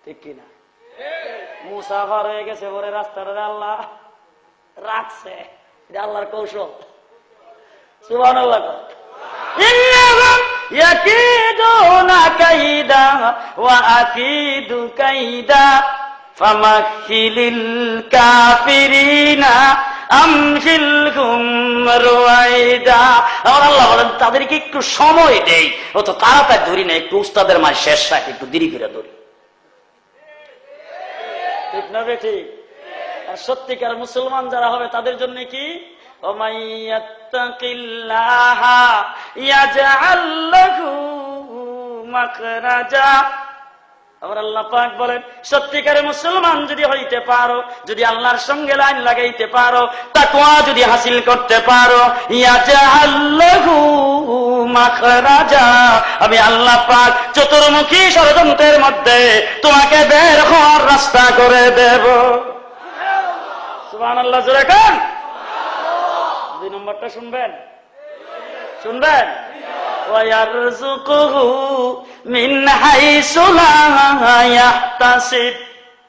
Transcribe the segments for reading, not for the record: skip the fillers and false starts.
ঠিক কিনা? মুসা পার হয়ে গেছে, পরে রাস্তাটা আল্লাহ রাখছে, এটা আল্লাহর কৌশল। সুবহানাল্লাহ। ইন্নাহুম ইয়াকিদুনা কাইদা ওয়া আকিদু কাইদা ফামাহিলিল কাফিরিনা আমহিলহুম রুয়াইদা। আর আল্লাহ বলেন তাদেরকে একটু সময় দেই, অত তাড়াতাড়ি ধরি না, একটু উস্তাদের মাঝ শেষ রাখি, একটু দেরি করে ধরি। ঠিক না ঠিক? আর সত্যিকার মুসলমান যারা হবে তাদের জন্য কি? ওমাইয়াত্তাকিল্লাহা ইয়াজআল লাহু মাখরাজা। আবার আল্লাহ পাক বলেন সত্যিকারের মুসলমান যদি হইতে পারো, যদি আল্লাহর সঙ্গে লাইন লাগাইতে পারো, তাকওয়া যদি হাসিল করতে পারো, ইয়াজআল লাহু মাখরাজা, আমি আল্লাহ পাক চতুর্মুখী ষড়যন্ত্রের মধ্যে তোমাকে বের হওয়ার রাস্তা করে দেব। সুবহানাল্লাহ। জোরে কান। 2 নম্বরটা শুনবেন, শুনবেন। ওয়ায়ারযুকুহু মিন হাইসু লা ইয়াহতাসিব।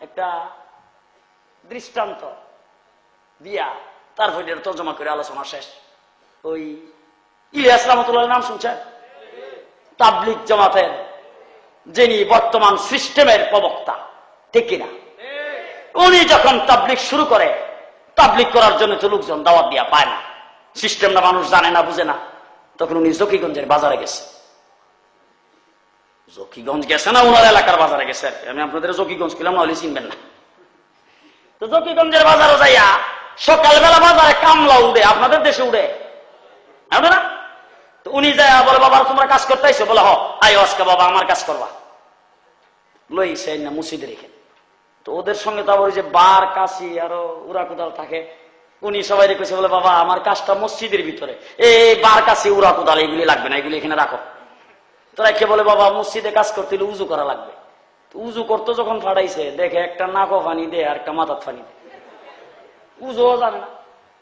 একটা দৃষ্টান্ত দিয়া তারপর এর তরজমা করে আলোচনা শেষ। ওই ইলিয়াস রাহমাতুল্লাহ নাম শুনছেন? তাবলীগ জামাতের যিনি বর্তমান সিস্টেমের প্রবক্তা, ঠিক কিনা? উনি যখন তাবলীগ শুরু করে, তাবলীগ করার জন্য তো লোকজন দাওয়াত দিয়া পায় না, সিস্টেমটা মানুষ জানে না, বুঝে না, তখন উনি জকিগঞ্জের বাজারে গেছে। জকিগঞ্জ গেছে না ওনার এলাকার বাজারে গেছে। আমি আপনাদের জকিগঞ্জ কিলাম, না হলে চিনবেন না। তো জকিগঞ্জের বাজারে যাইয়া সকালবেলা বাজারে কামলা উড়ে, আপনাদের দেশে উড়ে না? তো উনি যায় বলে, বাবা তোমরা কাজ করতে আইছো? বলে হ, আই আজকে বাবা আমার কাজ করবা। লই সেই না মসজিদে রেখে। তো ওদের সঙ্গে তো আবার ওই যে বার কাশি আরো উড়া কোদাল থাকে, উনি সবাই রেখেছে, বলে বাবা আমার কাজটা মসজিদের ভিতরে, এই বার কাশি উড়া কোদাল এগুলি লাগবে না, এগুলি এখানে রাখো। তোরা কে বলে বাবা মসজিদে কাজ করতে হলে উজু করা লাগবে। উজু করতে যখন ফাটাইছে, দেখে একটা নাকো ফানি দে আর একটা মাথার ফানি দে, উজুও জানে না।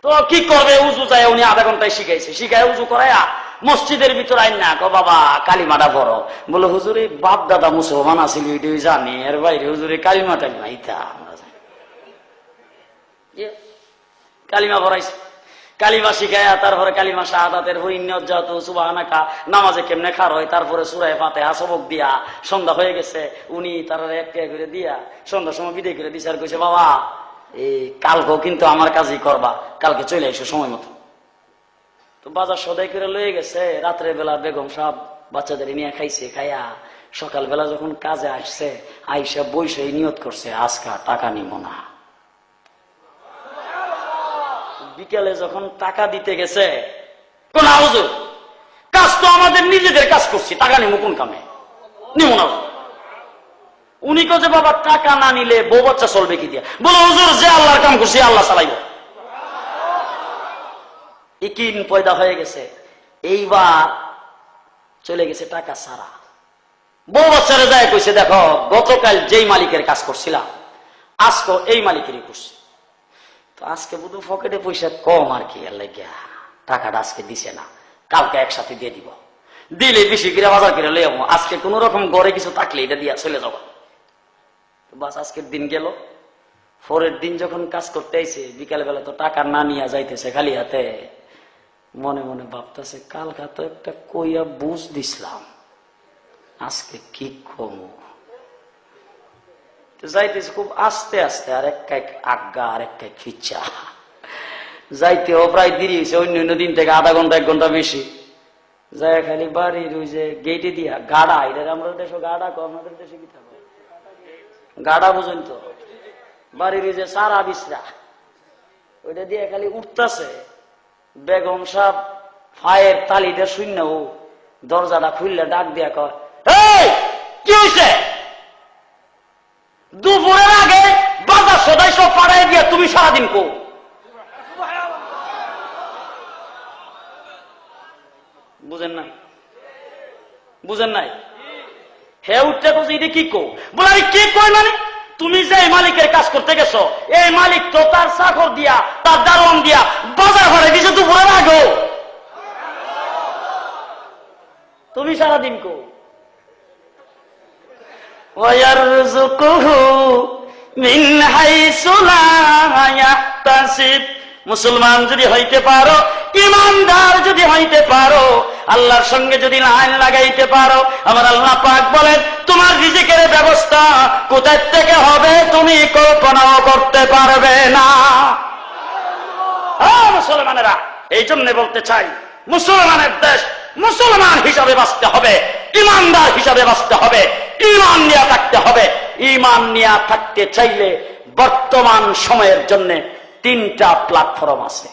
তো কি করবে, উজু যায় উনি আধা ঘন্টায় শিখাইছে, শিখায় উজু করাইয়া মসজিদের ভিতরে আইন না, কো বাবা কালিমাটা বড়। বলে হুজুরে বাপ দাদা মুসলমান আছিল এটাই জানি, এর বাইরে হুজুরে কালিমা টালিমা ইতা আমরা জানি। কালিমা পড়াইছে, কালিমা শিখাইয়া তারপরে কালিমা শাহাদাতের হইন্যত সুবহানাকা নামাজে কেমনে খার হয়, তারপরে সূরা ফাতিহা সবক দিয়া সন্ধ্যা হয়ে গেছে। উনি তার একটা করে দিয়া সন্ধ্যার সময় বিদায় করে দিছে, আর কইছে বাবা এই কালকেও কিন্তু আমার কাজই করবা, কালকে চলে এসো সময় মতো। তো বাজার সদাই করে লয়ে গেছে। রাত্রে বেলা বেগম সাহেব বাচ্চাদের নিয়ে খাইছে, খাইয়া সকালবেলা যখন কাজে আসছে, আইসা বইসে নিয়ত করছে আজকা টাকা নিব না। বিকেলে যখন টাকা দিতে গেছে, কোন হুজুর কাজ তো আমাদের নিজেদের কাজ করছি, টাকা নিব কোন কামে, নিব না। উনি যে বাবা টাকা না নিলে বউ বাচ্চা চলবে কি দিয়া? বলো হুজুর যে আল্লাহর কাম করছি আল্লাহ চালাইব। ইকিন পয়দা হয়ে গেছে। এইবার চলে গেছে টাকা ছাড়া। বউ বাচ্চারা যায় কইছে দেখো গতকাল যেই মালিকের কাজ করছিলাম আজকে এই মালিকেরই করছি, তো আজকে বুধু পকেটে পয়সা কম আর কি, টাকাটা আজকে দিছে না, কালকে একসাথে দিয়ে দিব, দিলে বেশি করে বাজার করে লই যাবো, আজকে কোন রকম ঘরে কিছু থাকলে এটা দিয়া চলে যাবো। বাস আজকের দিন গেল। পরের দিন যখন কাজ করতে আইছে, বিকাল বেলা তো টাকা না নিয়ে যাইতেছে খালি হাতে, মনে মনে ভাবতেছে কালকা তো একটা কইয়া বুঝ দিছিলাম, আজকে কি কমু। যাইতেছে খুব আস্তে আস্তে, আর এক কাইক আজ্ঞা আর এক কাইক খিচ্ছা, যাইতেও প্রায় দেরি হয়েছে, অন্য দিন থেকে আধা ঘন্টা 1 ঘন্টা বেশি। যায় খালি বাড়ির ওই যে গেটে দিয়া গাড়া, এটা আমরা দেশে গাড়া কো, আমাদের দেশে কি থাকবে গাড়া বুঝেন তো, বাড়ির ওই যে সারা বিছরা ওইটা দিয়ে খালি উঠতেছে। বেগম সাহেব ফায়ের তালিটা শূন্য, ও দরজাটা খুললে ডাক দিয়া কয় এই কি হয়েছে? দুপুরের আগে বাজার সদাই সব পাড়ায় দিয়া তুমি সারাদিন কো। বুঝেন নাই? বুঝেন নাই? হে উঠতে কইছে এটা কি কো? বলে কি কই মানে তুমি যে মালিকের কাজ করতে গেছো, এই মালিক তো তার চাকর দিয়া তার দারোয়ান দিয়া বাজার ঘরে দিছে দুপুরের আগে, তুমি সারাদিন কো। ওয়ায়ারযুকুহু মিন হাইসু লা ইয়াহতাসিব। মুসলমান যদি হইতে পারো, ইমানদার যদি হইতে পারো, আল্লাহর সঙ্গে যদি লাইন লাগাইতে পারো, আমার আল্লাহ পাক বলেন তোমার রিজিকের ব্যবস্থা কোথায় থেকে হবে তুমি কল্পনাও করতে পারবে না। মুসলমানেরা, এই জন্য বলতে চাই, মুসলমানের দেশ মুসলমান হিসাবে বাঁচতে হবে, ইমানদার হিসাবে বাঁচতে হবে, ইমান নিয়ে থাকতে হবে। ইমান নিয়ে থাকতে চাইলে বর্তমান সময়ের জন্য 3টা প্ল্যাটফর্ম আছে।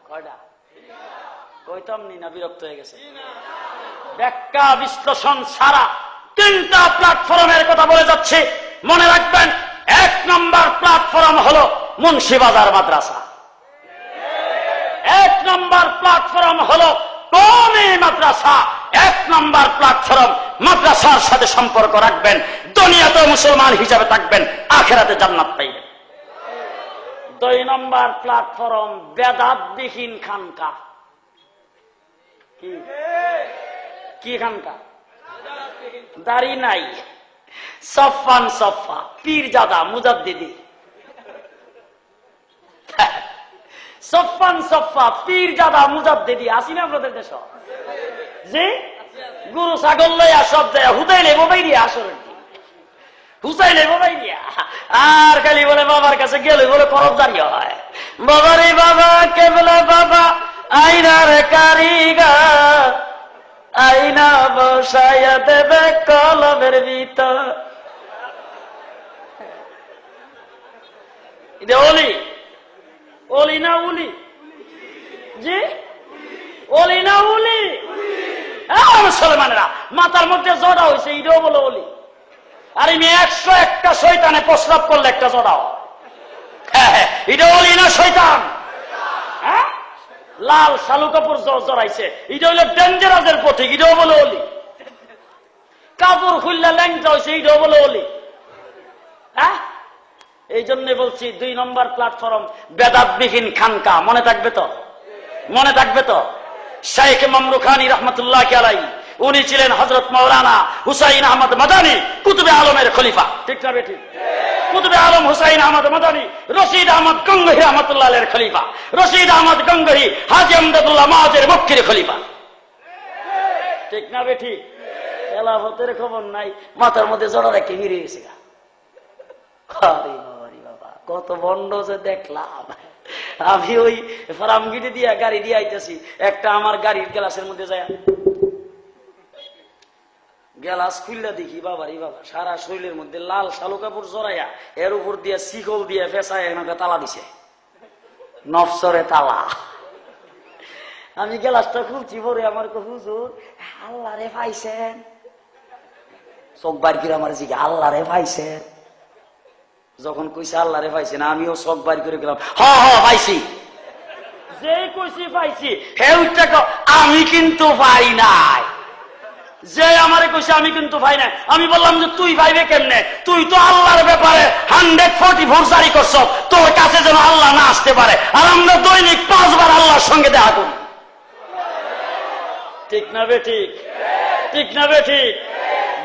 কয়টা না বিরক্ত হয়ে গেছে? ব্যাখ্যা বিশ্লেষণ ছাড়া 3টা প্ল্যাটফর্মের কথা বলে যাচ্ছে। মনে রাখবেন, 1 নম্বর প্ল্যাটফর্ম হলো মুন্সিবাজার মাদ্রাসা। 1 নম্বর প্ল্যাটফর্ম হলো কওমি মাদ্রাসা। 1 নম্বর প্ল্যাটফর্ম, মাদ্রাসার সাথে সম্পর্ক রাখবেন, দুনিয়াতে মুসলমান হিসাবে থাকবেন, আখিরাতে জান্নাত পাইবেন। 2 নম্বর প্ল্যাটফর্ম বেদাতবিহীন খানকা। কি খানকা? দাড়ি নাই, সফান সফা, পীরজাদা মুজাদ্দিদি। সফান সফা, পীরজাদা মুজাদ্দিদি আসি না আপনাদের দেশ? জি, গরু ছাগল লইয়া সব যায় হুদাইলে বোবাইরিয়া, আসলে হুসাইলে বোবাইরিয়া, আর খালি বলে বাবার কাছে গেলে বলে করবদারি হয়। বাবারে বাবা, কেবলা বাবা, আইনার কারিগর, আইনা বসাইয়া দেবে কলমের ভিতর। অলি অলি না উলি? জি, অলি না উলি? মুসলমানেরা মাথার মধ্যে জড়া হয়েছে, এটাও বলো অলি। আর আমি 101টা শয়তানে প্রস্রাব করলে একটা জড়াও। হ্যাঁ, এটা অলি না শয়তান? হ্যাঁ, লাল শালু কাপড় জড়াইছে, এটা হইলো ডেঞ্জারাসের প্রতীক, এটাও বলে অলি। কাপড় খুললে ল্যাংটা হয়েছে, এটাও বলে অলি। হ্যাঁ, এই জন্য বলছি 2 নম্বর প্ল্যাটফর্ম বেদাতবিহীন খানকা। মনে থাকবে তো? মনে থাকবে তো? শাইখ মামরুখানী রহমতুল্লাহ আলাইহি, উনি ছিলেন হযরত মাওলানা হুসাইন আহমদ মাদানী কুতুবে আলমের খলিফা। ঠিক না বেঠিক? কুতুবে আলম হুসাইন আহমদ মাদানী রশিদ আহমদ গঙ্গোহী রহমতুল্লাহ আলাইহির খলিফা। রশিদ আহমদ গঙ্গোহী হাজী আমদাদুল্লাহ মাওয়াজের মক্কির খলিফা। ঠিক না বেঠিক? খেলাফতের খবর নাই, মাথার মধ্যে জড়া রেখে ফিরে গেছে। বাবা, কত বন্ড যে দেখলাম। আমি ওই ফার্মগিটি দিয়া গাড়ি দিয়ে আইতেছি, একটা আমার গাড়ির গ্লাসের মধ্যে যায় গ্লাস খুললা দেখি, বাবারি বাবা, সারা শরীরের মধ্যে লাল শালু কাপড় জড়াইয়া, এর উপর দিয়ে শিকল দিয়ে ফেসায় একটা তালা দিছে, নফসরে তালা। আমি গ্লাসটা খুলছি, পরে আমার হুজুর আল্লাহ রে পাইছেন? চোখ বার করে আমার জিজ্ঞা, আল্লাহ রে পাইছেন? যখন কইছে আল্লাহ রে পাইছেন, আমিও চোখ বার করে গেলাম, হ পাইছি। যে কইছি পাইছি, হে আমি কিন্তু পাই নাই। যে আমারে কইছে আমি কিন্তু পাই নাই। আমি বললাম যে তুই পাইবে কেমনে? তুই তো আল্লাহর ব্যাপারে 144 জারি করছ, তোর কাছে যেন আল্লাহ না আসতে পারে। আর আমরা দৈনিক 5 বার আল্লাহর সঙ্গে দেখা করি। ঠিক না বেঠিক? ঠিক না বেঠিক?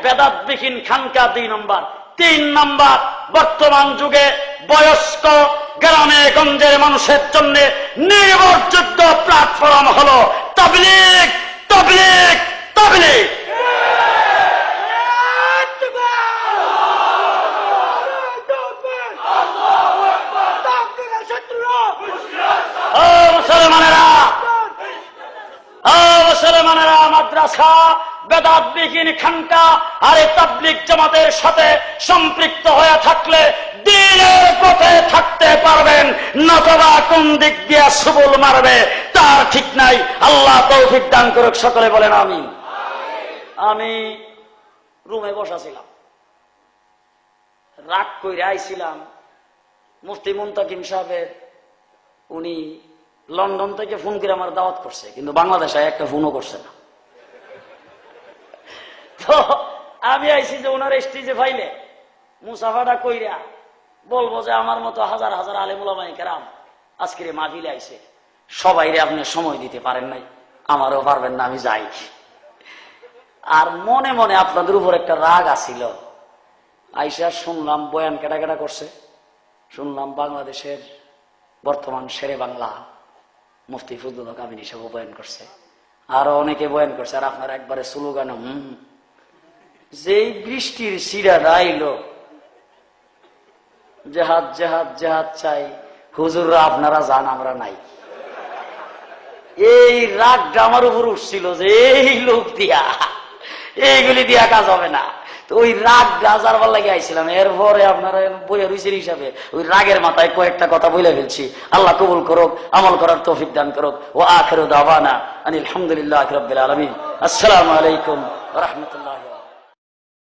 বেদাতবিহীন খানকা 2 নম্বর। 3 নম্বর, বর্তমান যুগে বয়স্ক গ্রামে গঞ্জের মানুষের জন্য নির্ভরযোগ্য প্ল্যাটফর্ম হলো তাবলীগ। তাবলীগ, তাবলীগ। মুসলমানেরা, মাদ্রাসা, বেদাতবিহীন খানকা আর তাবলীগ জামাতের সাথে সম্পৃক্ত হয়ে থাকলে দ্বীনের পথে থাকতে পারবেন, নতবা কোন দিক দিয়ে সুবুল মারবে তার ঠিক নাই। আল্লাহ তৌফিক দান করুক, সকলে বলেন আমিন। আমি রুমে বসাছিলাম, রাগ করে আইছিলাম। মুফতি মুনতাকিম সাহেবের, উনি লন্ডন থেকে ফোন করে আমার দাওয়াত করছে, কিন্তু বাংলাদেশে একটা ফোনও করছে না। তো আমি আইছি যে ওনার স্টেজে ফাইলে মুসাফাটা কইরা বলবো যে আমার মতো হাজার হাজার আলেম উলামায়ে কেরাম আজকের মাহফিলে আইছে, সবাইরে আপনি সময় দিতে পারেন নাই, আমারও পারবেন না, আমি যাই। আর মনে মনে আপনাদের উপর একটা রাগ আসিল। আইসা শুনলাম বয়ান কেটা কেটা করছে, শুনলাম বাংলাদেশের বর্তমান শেরে বাংলা মুফতি ফজলুল হক আমিনী সাহেব বয়ান করছে, আরো অনেকে বয়ান করছে। আর আপনার একবারে স্লোগান যেই বৃষ্টির শিরা আইল, জেহাদ জেহাদ জেহাদ চাই, হুজুররা আপনারা যান আমরা নাই। এই রাগটা আমার উপর উঠছিল যে এই লোক দিয়া এইগুলি দিয়া কাজ হবে না। তো ওই রাগ গাজারবার লাগে আইছিলাম। এরপরে আপনারা বইয়া রুচির হিসাবে ওই রাগের মাথায় কয়েকটা কথা বলে ফেলছি। আল্লাহ কবুল করুক, আমল করার তৌফিক দান করুক। ও আখিরু দাওয়ানা আনিল হামদুলিল্লাহি রাব্বিল আলামিন। আসসালামু আলাইকুম ওয়া রাহমাতুল্লাহি।